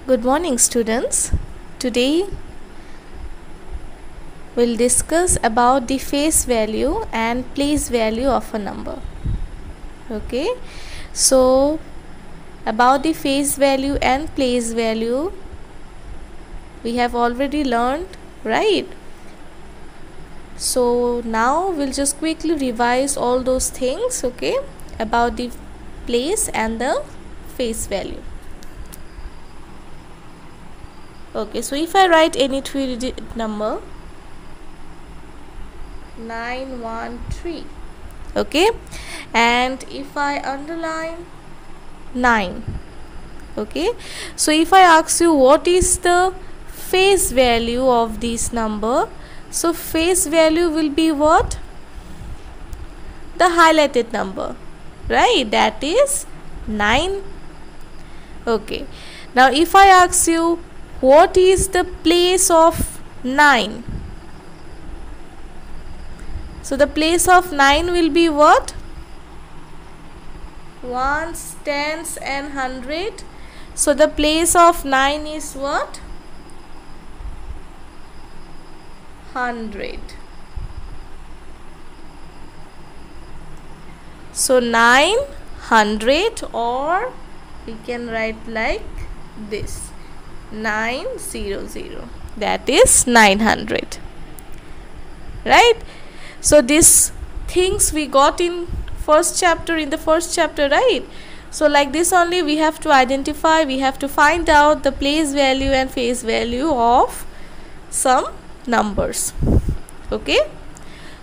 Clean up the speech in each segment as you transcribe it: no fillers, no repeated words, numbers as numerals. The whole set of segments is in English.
Good morning, students. Today we'll discuss about the face value and place value of a number. Okay, so about the face value and place value we have already learned, right? So now we'll just quickly revise all those things, okay, about the place and the face value. Okay, so if I write any 3-digit number 913, okay, and if I underline 9, okay, so if I ask you what is the face value of this number, so face value will be what? The highlighted number, right? That is 9. Okay, now if I ask you what is the place of 9, so the place of 9 will be what? Ones, tens and 100. So the place of 9 is what? 100. So 900, or we can write like this, 900, that is 900, right? So these things we got in the first chapter, right? So like this only we have to identify, we have to find out the place value and face value of some numbers. Okay,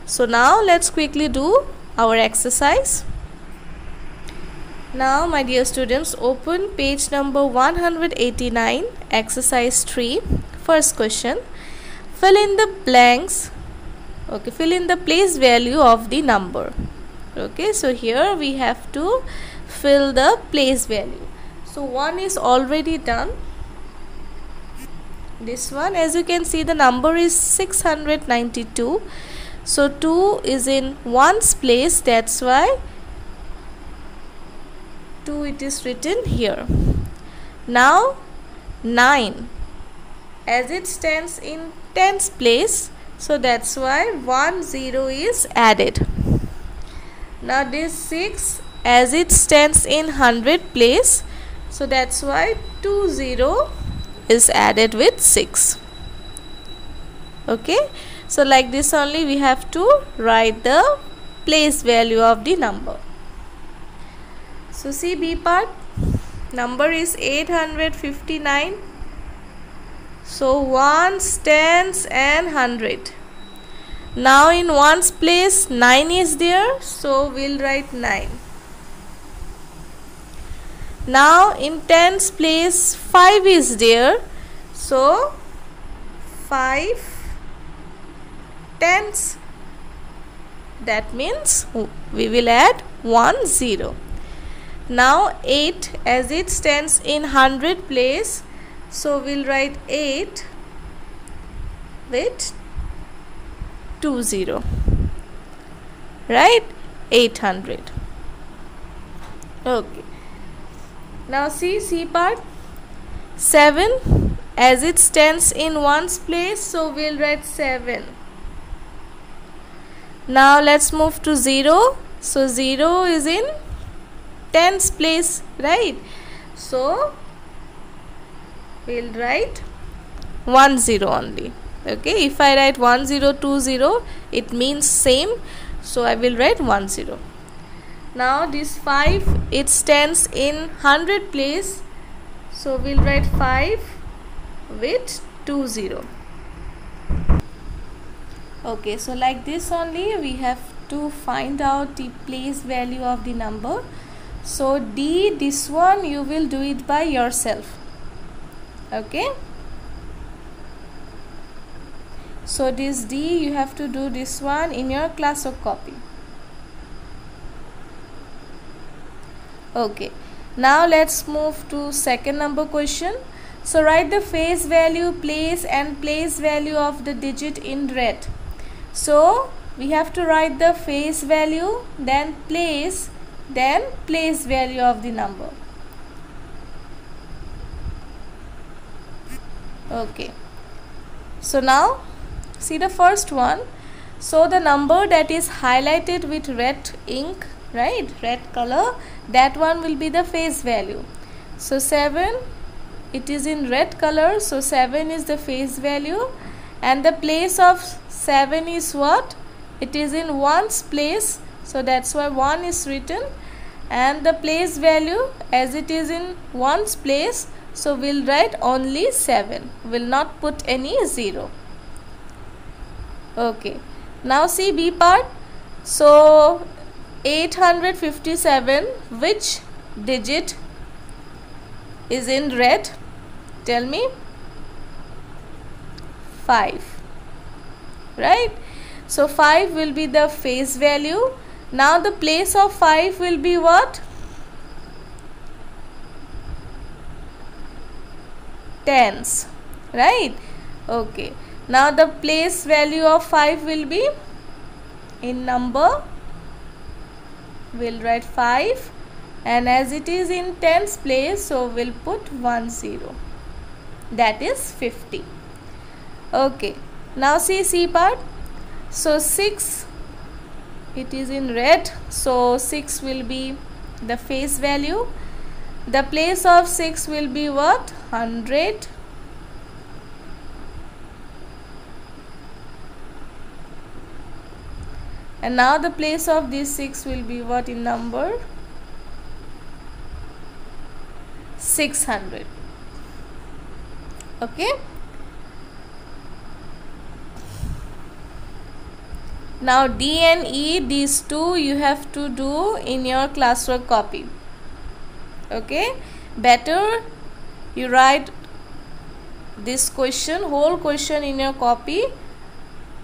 so now let's quickly do our exercise. Now my dear students, open page number 189, exercise 3. First question, fill in the blanks. Okay, fill in the place value of the number. Okay, so here we have to fill the place value. So 1 is already done. This one, as you can see, the number is 692. So 2 is in 1's place, that's why 2 it is written here. Now 9, as it stands in 10's place, so that's why 10 is added. Now this 6, as it stands in 100 place, so that's why 20 is added with 6. Okay, so like this only we have to write the place value of the number. So see B part, number is 859. So 1s, 10s and 100. Now in 1's place 9 is there, so we'll write 9. Now in 10's place 5 is there, so 5 tens. That means we will add 10. Now 8, as it stands in 100 place, so we'll write 8 with 20, right? 800. Okay, now see C part, 7, as it stands in 1's place, so we'll write 7. Now let's move to 0. So 0 is in 10's place, right? So we'll write 10 only. Okay, if I write 1020, it means same, so I will write 10. Now this 5, it stands in 100 place, so we'll write 5 with 20. Okay, so like this only we have to find out the place value of the number. So D, this one you will do it by yourself. Okay, so this D you have to do this one in your class of copy. Okay, now let's move to second number question. So write the face value, place and place value of the digit in red. So we have to write the face value, then place value of the number. Okay, so now see the first one. So the number that is highlighted with red ink, right, red color, that one will be the face value. So 7, it is in red color, so 7 is the face value, and the place of 7 is what? It is in 1's place, so that's why 1 is written, and the place value as it is in 1's place, so we'll write only 7, will not put any 0. Okay, now see B part. So 857, which digit is in red? Tell me. 5, right? So 5 will be the face value. Now the place of 5 will be what? Tens, right? Okay, now the place value of 5 will be in number, we'll write 5, and as it is in tens place, so we'll put 10, that is 50. Okay, now see C part. So 6, it is in red, so 6 will be the face value. The place of 6 will be what? 100. And now the place of this 6 will be what in number? 600. Okay. Now D and E, these two you have to do in your classwork copy. Okay, better you write this question, whole question in your copy,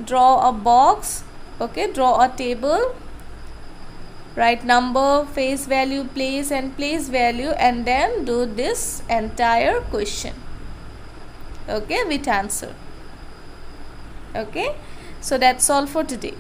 draw a box, okay, draw a table, write number, face value, place and place value, and then do this entire question, okay, with answer. Okay, so that's all for today.